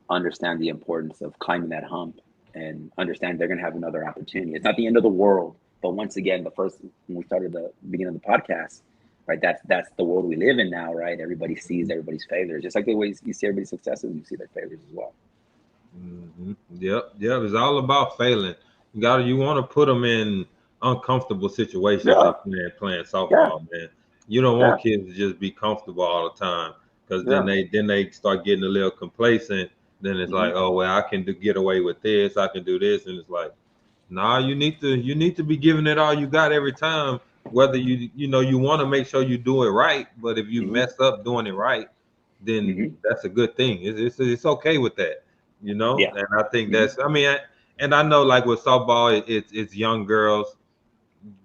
understand the importance of climbing that hump and understand they're going to have another opportunity. It's not the end of the world, but once again, when we started the beginning of the podcast, right? That's the world we live in now, right? Everybody sees everybody's failures, just like the way you see everybody's successes, you see their failures as well. Yep. It's all about failing. You want to put them in uncomfortable situations playing softball, man. You don't want kids to just be comfortable all the time, because then they start getting a little complacent. Then it's like, oh well, I can get away with this, I can do this, and it's like, nah, you need to be giving it all you got every time. Whether you want to make sure you do it right, but if you mess up doing it right, then that's a good thing. It's okay with that, And I think that's, I mean, and I know like with softball, it's young girls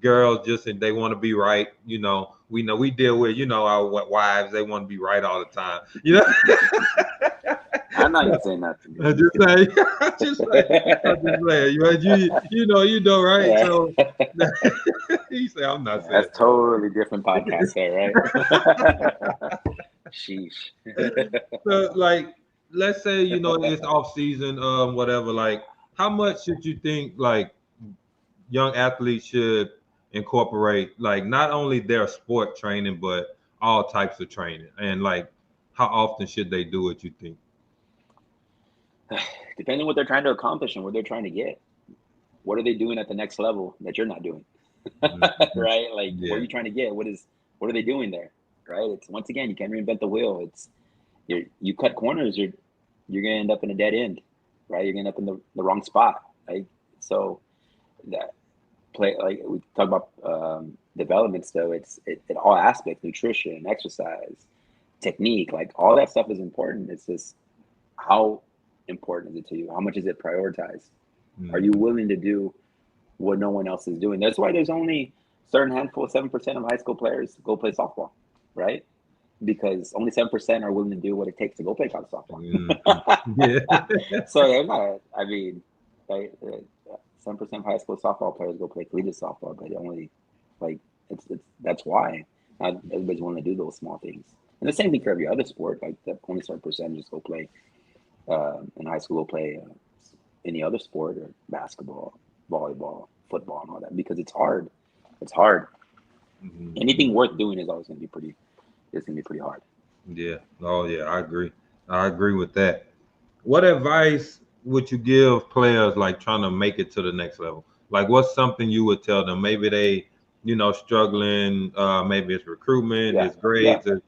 just, and they want to be right. We deal with our wives, they want to be right all the time. I'm not even saying nothing. I'm just saying. You know, right? Yeah. So he said, "I'm not saying." That's totally different podcast there, right? Sheesh. So, like, let's say it's off season, whatever. Like, how much should you think like young athletes should incorporate, like, not only their sport training but all types of training, and like how often should they do it, you think? Depending on what they're trying to accomplish and what they're trying to get. What are they doing at the next level that you're not doing? Right? Like, what are you trying to get? What are they doing there? Right? It's, once again, you can't reinvent the wheel. It's you cut corners, you're gonna end up in a dead end, right? You're gonna end up in the wrong spot, right? So that play, like we talk about development, so it's all aspects, nutrition, exercise, technique, like all that stuff is important. It's just, how important is it to you? How much is it prioritized? Are you willing to do what no one else is doing? That's why there's only a certain handful, 7% of high school players go play softball, right? Because only 7% are willing to do what it takes to go play college softball. So they're not, I mean, right, 7% of high school softball players go play collegiate softball, but only, like, it's that's why not everybody's willing to do those small things. And the same thing for every other sport. Like, the only certain percentages go play in high school, play any other sport, or basketball, volleyball, football, and all that, because it's hard. It's hard. Anything worth doing is always going to be pretty. It's going to be pretty hard. Yeah. Oh yeah, I agree with that. What advice would you give players like trying to make it to the next level? Like, what's something you would tell them? Maybe they, struggling. Maybe it's recruitment, it's grades, or,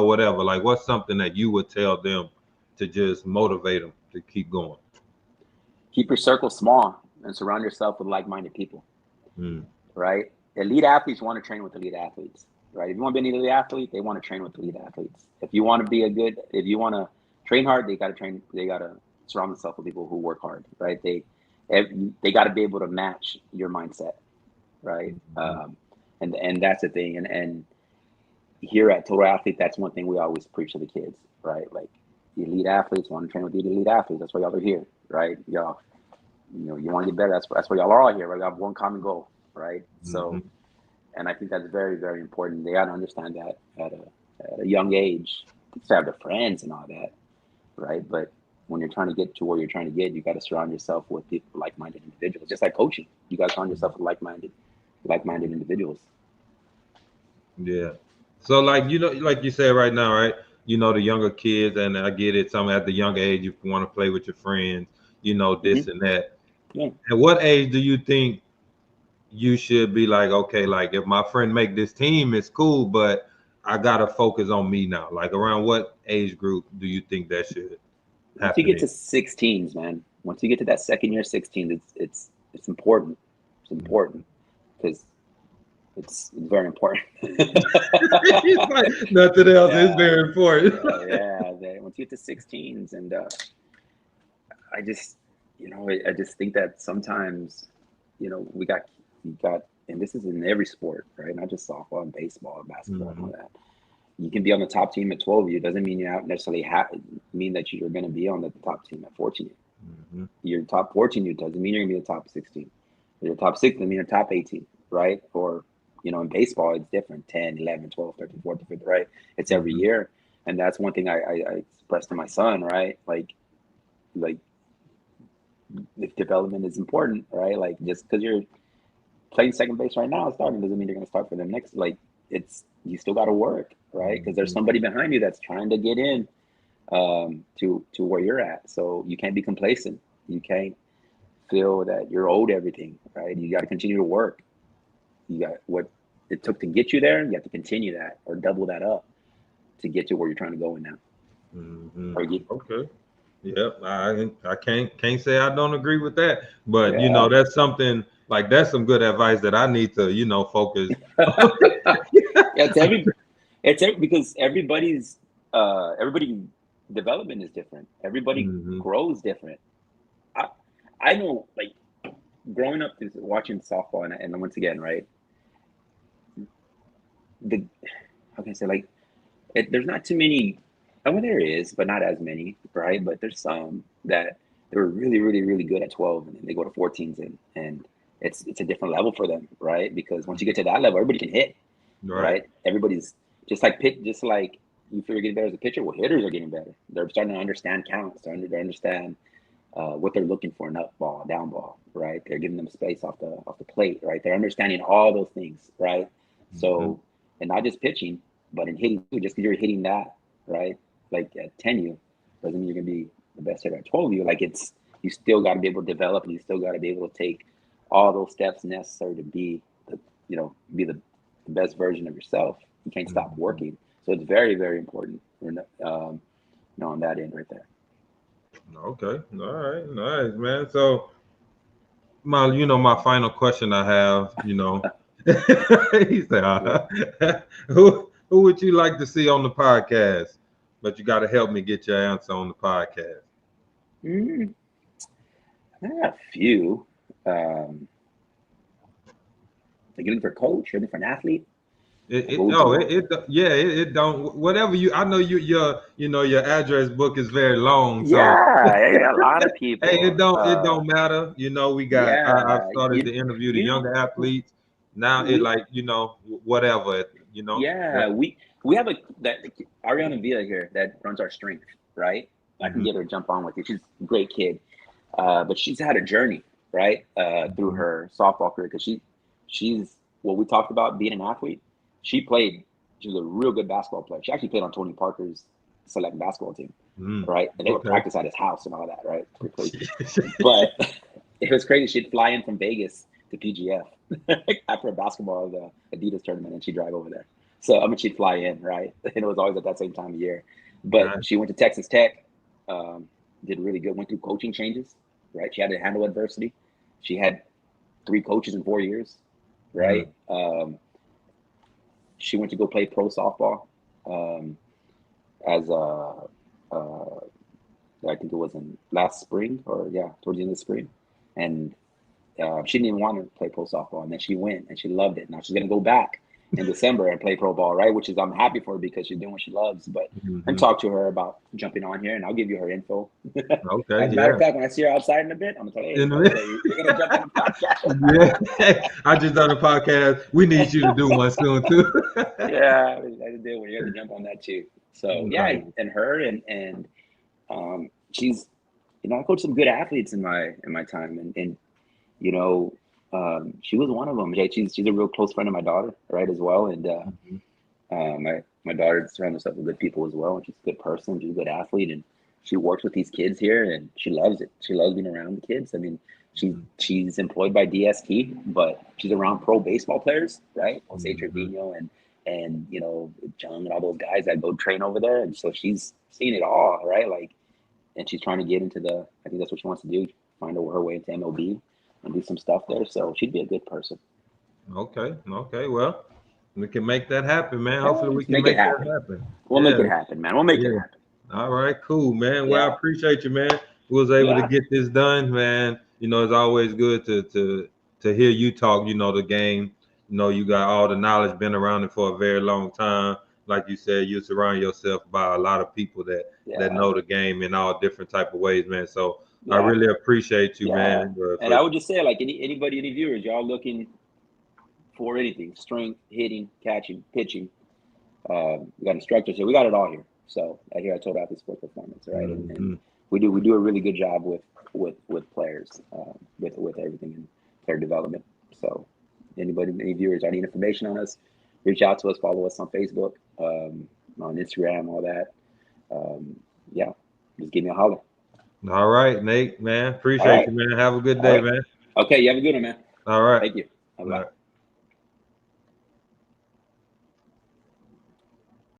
whatever. Like, what's something that you would tell them to just motivate them to keep going? Keep your circle small and surround yourself with like-minded people. Right? Elite athletes want to train with elite athletes. Right? If you want to be an elite athlete, they want to train with elite athletes. If you want to train hard, they got to surround themselves with people who work hard. Right? They got to be able to match your mindset. Right? And that's the thing. And here at Total Athlete, that's one thing we always preach to the kids. Right? Like, the elite athletes want to train with the elite athletes. That's why y'all are here, right? Y'all, you want to get better. That's why y'all are all here, right? You have one common goal, right? So, and I think that's very, very important. They got to understand that at a young age. To have their friends and all that, right? But when you're trying to get to where you're trying to get, you got to surround yourself with people, like-minded individuals. Just like coaching, you got to surround yourself with like-minded individuals. Yeah. So, like, like you said right now, right? The younger kids, and I get it. Some at the young age, you want to play with your friends, this and that. Yeah. At what age do you think you should be like, okay, like, if my friend make this team, it's cool, but I gotta focus on me now? Like, around what age group do you think that should happen? Once you get to 16s, man. Once you get to that second year 16, it's important. It's important because it's very important. Like, nothing else is very important. Once you get to 16s, and I just think that sometimes, we got You got, and this is in every sport, right? Not just softball and baseball and basketball and all that. You can be on the top team at 12U. Doesn't mean you not necessarily mean that you're going to be on the top team at 14U. You're top 14U doesn't mean you're going to be the top 16. You're top 16 doesn't mean you're top 18, right? Or, you know, in baseball, it's different, 10, 11, 12, 13, 14, 15, right? It's every year. And that's one thing I expressed to my son, right? Like if development is important, right? Like just because you're playing second base right now, starting doesn't mean you're going to start for them next. Like you still got to work, right? Because there's somebody behind you that's trying to get in to where you're at. So you can't be complacent. You can't feel that you're owed everything, right? You got to continue to work. You got what it took to get you there. You have to continue that or double that up to get to where you're trying to go in now. Okay. Yep. I can't say I don't agree with that, but you know, that's something like that's some good advice that I need to, you know, focus. Because everybody development is different. Everybody grows different. I know, like growing up watching softball and once again, right? How can I say, like there's not too many. I mean, there is, but not as many, right? But there's some that they were really, really, really good at 12, and then they go to 14s, and it's a different level for them, right? Because once you get to that level, everybody can hit, right? Everybody's just like you feel you're getting better as a pitcher. Well, hitters are getting better. They're starting to understand counts. They understand what they're looking for in up ball, down ball, right? They're giving them space off the plate, right? They're understanding all those things, right? So, and not just pitching, but in hitting too. Just because you're hitting that, right? Like at 10U doesn't mean you're gonna be the best hitter at 12U. Like you still got to be able to develop, and you still got to be able to take all those steps necessary to be the best version of yourself. You can't stop working. So it's very, very important, on that end right there. Okay. All right. Nice, man. So my final question I have, he said, who would you like to see on the podcast? But you got to help me get your answer on the podcast. I have a few. Like you're looking for a coach, you're looking for an athlete. It don't whatever you. I know your address book is very long. So a lot of people. Hey, it don't matter. We got. I started to interview the younger athletes. Now whatever. Yeah, we have that Ariana Villa here that runs our strength, right? I can get her to jump on with you. She's a great kid, but she's had a journey, right, through her softball career because she's what we talked about being an athlete. She was a real good basketball player. She actually played on Tony Parker's select basketball team, right? And they would practice at his house and all that, right? But it was crazy. She'd fly in from Vegas to PGF after a basketball, the Adidas tournament, and she'd drive over there. So, she'd fly in, right? And it was always at that same time of year. But she went to Texas Tech, did really good, went through coaching changes, right? She had to handle adversity. She had 3 coaches in 4 years, right? She went to go play pro softball as I think it was in last spring towards the end of the spring. And she didn't even want to play pro softball. And then she went and she loved it. Now she's going to go back in December and play pro ball, right? Which is, I'm happy for her because she's doing what she loves. But and talk to her about jumping on here, and I'll give you her info. Okay. As a matter of fact, when I see her outside in a bit, I'm going to tell her, hey, you're going to jump on the podcast. I just done a podcast. We need you to do one soon, too. Yeah, I did. You're going to jump on that, too. So, and her, and she's, I coached some good athletes in my time. And she was one of them. She's a real close friend of my daughter, right, as well. And my daughter surrounds herself with good people as well. And she's a good person. She's a good athlete, and she works with these kids here, and she loves it. She loves being around the kids. She's employed by DST, but she's around pro baseball players, right? Jose Trevino and Jung and all those guys that go train over there. And so she's seen it all, right? And she's trying to get into I think that's what she wants to do, find her way into MLB and do some stuff there. So she'd be a good person. Okay. Well, we can make that happen, man. Hopefully we can make that happen. We'll make it happen, man. We'll make it happen. All right, cool, man. Well, I appreciate you, man. We was able to get this done, man. It's always good to to hear you talk, the game, you got all the knowledge, been around it for a very long time. Like you said, you surround yourself by a lot of people that know the game in all different type of ways, man. So I really appreciate you, man. And I would just say, like, any viewers, y'all looking for anything, strength, hitting, catching, pitching, we got instructors here. We got it all here. So here at Total Athlete Sports Performance, right? And we do a really good job with players, with everything in player development. So any viewers or any information on us, reach out to us, follow us on Facebook, on Instagram, all that. Just give me a holler. All right, Nate, man. Appreciate you, man. Have a good day, man. Okay, you have a good one, man. All right. Thank you. All right.